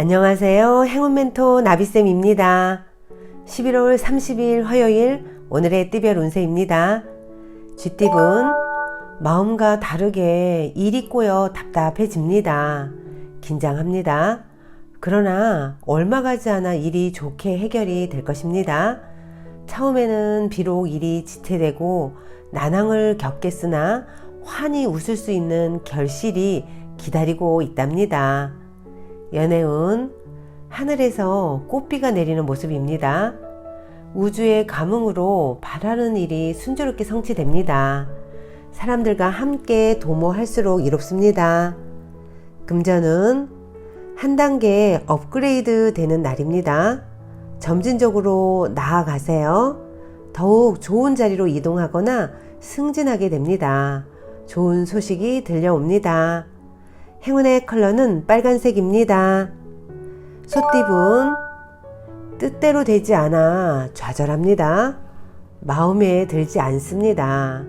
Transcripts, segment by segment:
안녕하세요. 행운멘토 나비쌤입니다. 11월 30일 화요일 오늘의 띠별 운세입니다. 쥐띠분 마음과 다르게 일이 꼬여 답답해집니다. 긴장합니다. 그러나 얼마 가지 않아 일이 좋게 해결이 될 것입니다. 처음에는 비록 일이 지체되고 난항을 겪겠으나 환히 웃을 수 있는 결실이 기다리고 있답니다. 연애운 하늘에서 꽃비가 내리는 모습입니다. 우주의 감흥으로 바라는 일이 순조롭게 성취됩니다. 사람들과 함께 도모할수록 이롭습니다. 금전은 한 단계 업그레이드 되는 날입니다. 점진적으로 나아가세요. 더욱 좋은 자리로 이동하거나 승진하게 됩니다. 좋은 소식이 들려옵니다. 행운의 컬러는 빨간색입니다. 소띠분 뜻대로 되지 않아 좌절합니다. 마음에 들지 않습니다.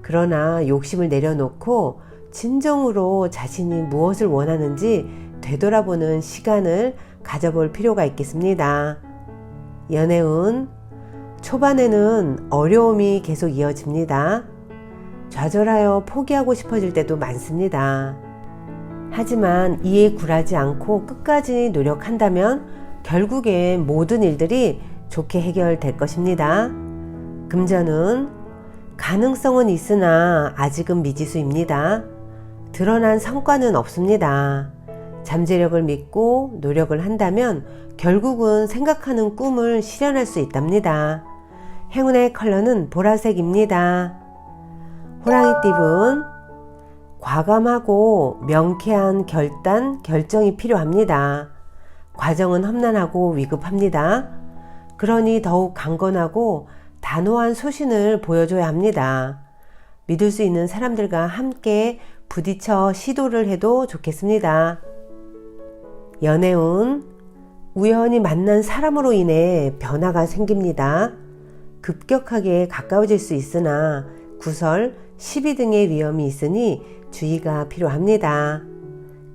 그러나 욕심을 내려놓고 진정으로 자신이 무엇을 원하는지 되돌아보는 시간을 가져볼 필요가 있겠습니다. 연애운 초반에는 어려움이 계속 이어집니다. 좌절하여 포기하고 싶어질 때도 많습니다. 하지만 이에 굴하지 않고 끝까지 노력한다면 결국엔 모든 일들이 좋게 해결될 것입니다. 금전은 가능성은 있으나 아직은 미지수입니다. 드러난 성과는 없습니다. 잠재력을 믿고 노력을 한다면 결국은 생각하는 꿈을 실현할 수 있답니다. 행운의 컬러는 보라색입니다. 호랑이띠분 과감하고 명쾌한 결정이 필요합니다. 과정은 험난하고 위급합니다. 그러니 더욱 강건하고 단호한 소신을 보여줘야 합니다. 믿을 수 있는 사람들과 함께 부딪혀 시도를 해도 좋겠습니다. 연애운 우연히 만난 사람으로 인해 변화가 생깁니다. 급격하게 가까워질 수 있으나 구설, 시비 등의 위험이 있으니 주의가 필요합니다.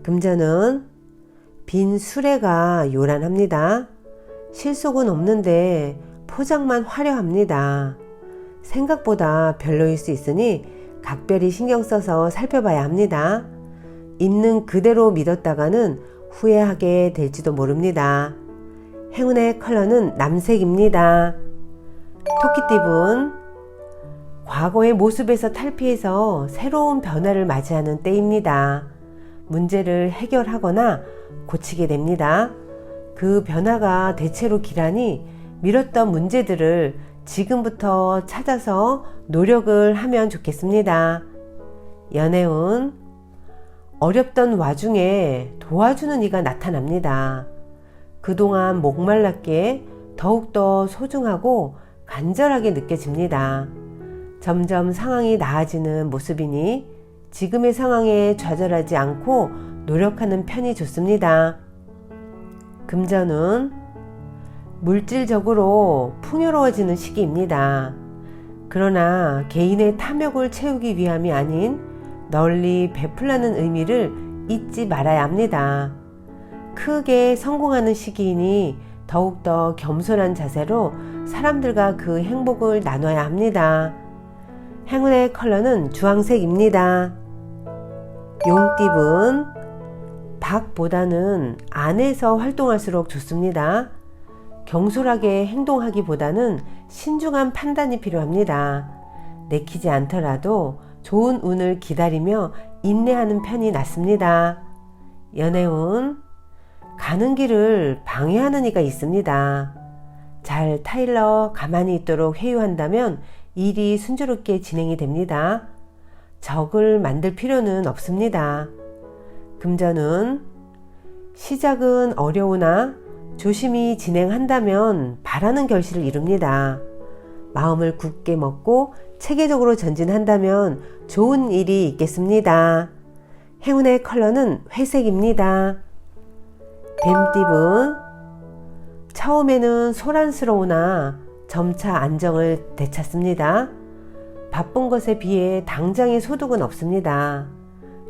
금전은 빈 수레가 요란합니다. 실속은 없는데 포장만 화려합니다. 생각보다 별로일 수 있으니 각별히 신경 써서 살펴봐야 합니다. 있는 그대로 믿었다가는 후회하게 될지도 모릅니다. 행운의 컬러는 남색입니다. 토끼띠분 과거의 모습에서 탈피해서 새로운 변화를 맞이하는 때입니다. 문제를 해결하거나 고치게 됩니다. 그 변화가 대체로 길하니 미뤘던 문제들을 지금부터 찾아서 노력을 하면 좋겠습니다. 연애운 어렵던 와중에 도와주는 이가 나타납니다. 그동안 목말랐기에 더욱더 소중하고 간절하게 느껴집니다. 점점 상황이 나아지는 모습이니 지금의 상황에 좌절하지 않고 노력하는 편이 좋습니다. 금전은 물질적으로 풍요로워지는 시기입니다. 그러나 개인의 탐욕을 채우기 위함이 아닌 널리 베풀라는 의미를 잊지 말아야 합니다. 크게 성공하는 시기이니 더욱더 겸손한 자세로 사람들과 그 행복을 나눠야 합니다. 행운의 컬러는 주황색입니다. 용띠분 밖보다는 안에서 활동할수록 좋습니다. 경솔하게 행동하기보다는 신중한 판단이 필요합니다. 내키지 않더라도 좋은 운을 기다리며 인내하는 편이 낫습니다. 연애운 가는 길을 방해하는 이가 있습니다. 잘 타일러 가만히 있도록 회유한다면 일이 순조롭게 진행이 됩니다. 적을 만들 필요는 없습니다. 금전은 시작은 어려우나 조심히 진행한다면 바라는 결실을 이룹니다. 마음을 굳게 먹고 체계적으로 전진한다면 좋은 일이 있겠습니다. 행운의 컬러는 회색입니다. 뱀띠분 처음에는 소란스러우나 점차 안정을 되찾습니다. 바쁜 것에 비해 당장의 소득은 없습니다.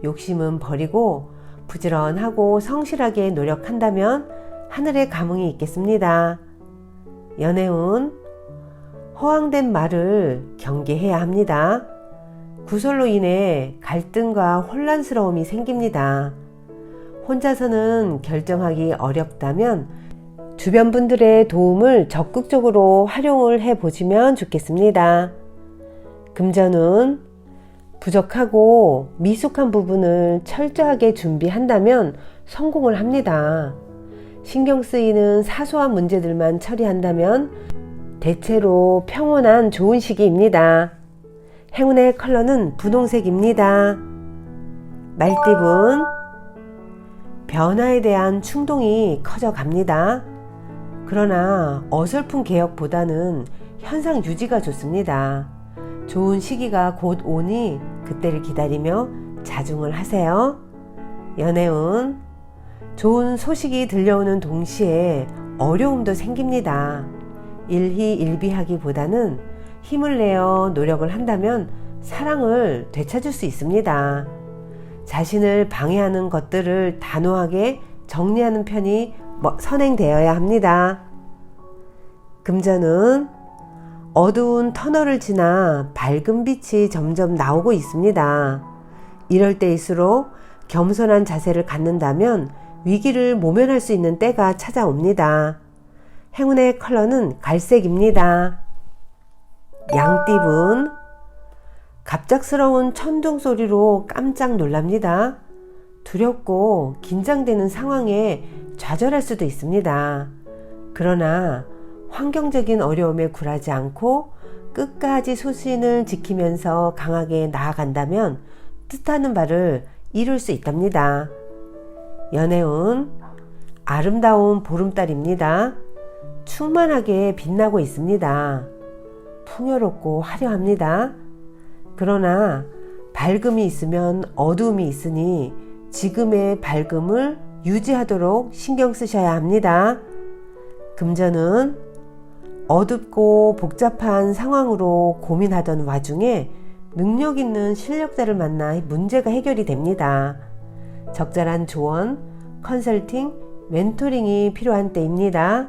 욕심은 버리고 부지런하고 성실하게 노력한다면 하늘의 감흥이 있겠습니다. 연애운, 허황된 말을 경계해야 합니다. 구설로 인해 갈등과 혼란스러움이 생깁니다. 혼자서는 결정하기 어렵다면 주변 분들의 도움을 적극적으로 활용을 해 보시면 좋겠습니다. 금전운, 부족하고 미숙한 부분을 철저하게 준비한다면 성공을 합니다. 신경 쓰이는 사소한 문제들만 처리한다면 대체로 평온한 좋은 시기입니다. 행운의 컬러는 분홍색입니다. 말띠분, 변화에 대한 충동이 커져갑니다. 그러나 어설픈 개혁보다는 현상 유지가 좋습니다. 좋은 시기가 곧 오니 그때를 기다리며 자중을 하세요. 연애운, 좋은 소식이 들려오는 동시에 어려움도 생깁니다. 일희일비하기보다는 힘을 내어 노력을 한다면 사랑을 되찾을 수 있습니다. 자신을 방해하는 것들을 단호하게 정리하는 편이 선행되어야 합니다. 금전은 어두운 터널을 지나 밝은 빛이 점점 나오고 있습니다. 이럴 때일수록 겸손한 자세를 갖는다면 위기를 모면할 수 있는 때가 찾아옵니다. 행운의 컬러는 갈색입니다. 양띠분, 갑작스러운 천둥 소리로 깜짝 놀랍니다. 두렵고 긴장되는 상황에 좌절할 수도 있습니다. 그러나 환경적인 어려움에 굴하지 않고 끝까지 소신을 지키면서 강하게 나아간다면 뜻하는 바를 이룰 수 있답니다. 연애운, 아름다운 보름달입니다. 충만하게 빛나고 있습니다. 풍요롭고 화려합니다. 그러나 밝음이 있으면 어두움이 있으니 지금의 밝음을 유지하도록 신경 쓰셔야 합니다. 금전은 어둡고 복잡한 상황으로 고민하던 와중에 능력 있는 실력자를 만나 문제가 해결이 됩니다. 적절한 조언, 컨설팅, 멘토링이 필요한 때입니다.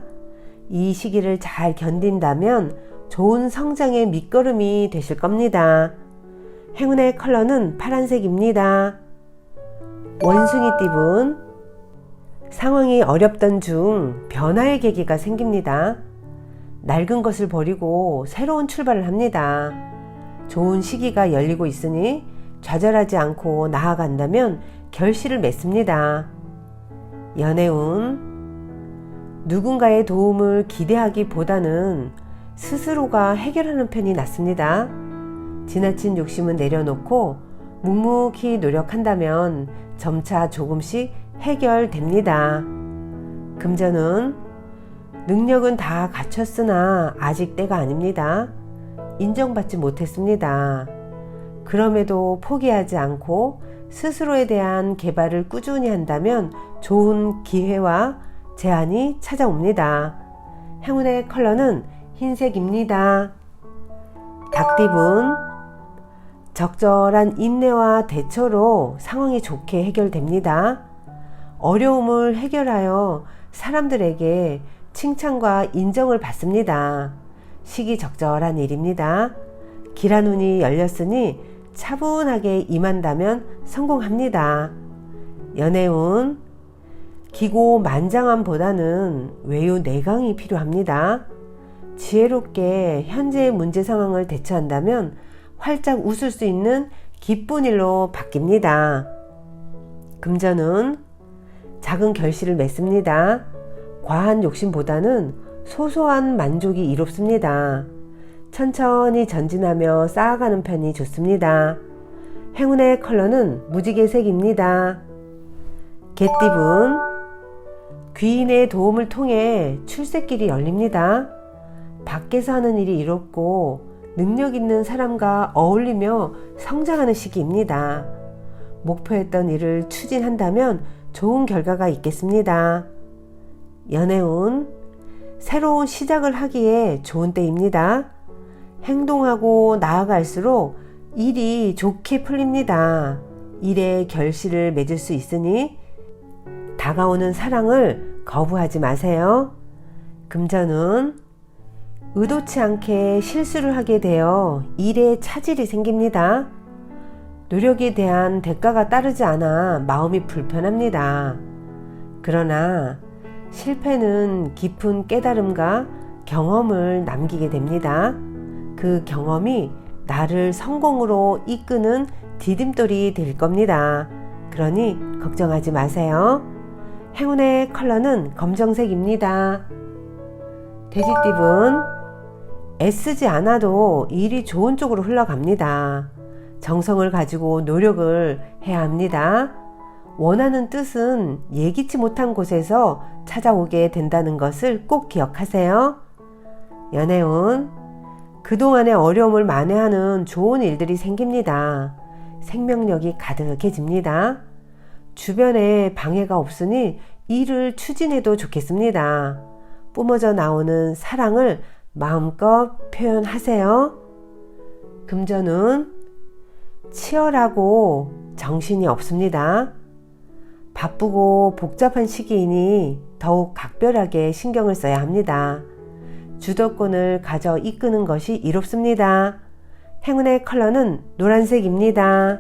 이 시기를 잘 견딘다면 좋은 성장의 밑거름이 되실 겁니다. 행운의 컬러는 파란색입니다. 원숭이띠분, 상황이 어렵던 중 변화의 계기가 생깁니다. 낡은 것을 버리고 새로운 출발을 합니다. 좋은 시기가 열리고 있으니 좌절하지 않고 나아간다면 결실을 맺습니다. 연애운, 누군가의 도움을 기대하기보다는 스스로가 해결하는 편이 낫습니다. 지나친 욕심은 내려놓고 묵묵히 노력한다면 점차 조금씩 해결됩니다. 금전은, 능력은 다 갖췄으나 아직 때가 아닙니다. 인정받지 못했습니다. 그럼에도 포기하지 않고 스스로에 대한 개발을 꾸준히 한다면 좋은 기회와 제안이 찾아옵니다. 행운의 컬러는 흰색입니다. 닭띠분, 적절한 인내와 대처로 상황이 좋게 해결됩니다. 어려움을 해결하여 사람들에게 칭찬과 인정을 받습니다. 시기적절한 일입니다. 길한 운이 열렸으니 차분하게 임한다면 성공합니다. 연애운, 기고만장함보다는 외유 내강이 필요합니다. 지혜롭게 현재의 문제 상황을 대처한다면 활짝 웃을 수 있는 기쁜 일로 바뀝니다. 금전은 작은 결실을 맺습니다. 과한 욕심보다는 소소한 만족이 이롭습니다. 천천히 전진하며 쌓아가는 편이 좋습니다. 행운의 컬러는 무지개색입니다. 개띠분, 귀인의 도움을 통해 출세길이 열립니다. 밖에서 하는 일이 이롭고 능력 있는 사람과 어울리며 성장하는 시기입니다. 목표했던 일을 추진한다면 좋은 결과가 있겠습니다. 연애운, 새로운 시작을 하기에 좋은 때입니다. 행동하고 나아갈수록 일이 좋게 풀립니다. 일의 결실을 맺을 수 있으니 다가오는 사랑을 거부하지 마세요. 금전운, 의도치 않게 실수를 하게 되어 일에 차질이 생깁니다. 노력에 대한 대가가 따르지 않아 마음이 불편합니다. 그러나 실패는 깊은 깨달음과 경험을 남기게 됩니다. 그 경험이 나를 성공으로 이끄는 디딤돌이 될 겁니다. 그러니 걱정하지 마세요. 행운의 컬러는 검정색입니다. 돼지띠분, 애쓰지 않아도 일이 좋은 쪽으로 흘러갑니다. 정성을 가지고 노력을 해야 합니다. 원하는 뜻은 예기치 못한 곳에서 찾아오게 된다는 것을 꼭 기억하세요. 연애운, 그동안의 어려움을 만회하는 좋은 일들이 생깁니다. 생명력이 가득해집니다. 주변에 방해가 없으니 일을 추진해도 좋겠습니다. 뿜어져 나오는 사랑을 마음껏 표현하세요. 금전운, 치열하고 정신이 없습니다. 바쁘고 복잡한 시기이니 더욱 각별하게 신경을 써야 합니다. 주도권을 가져 이끄는 것이 이롭습니다. 행운의 컬러는 노란색입니다.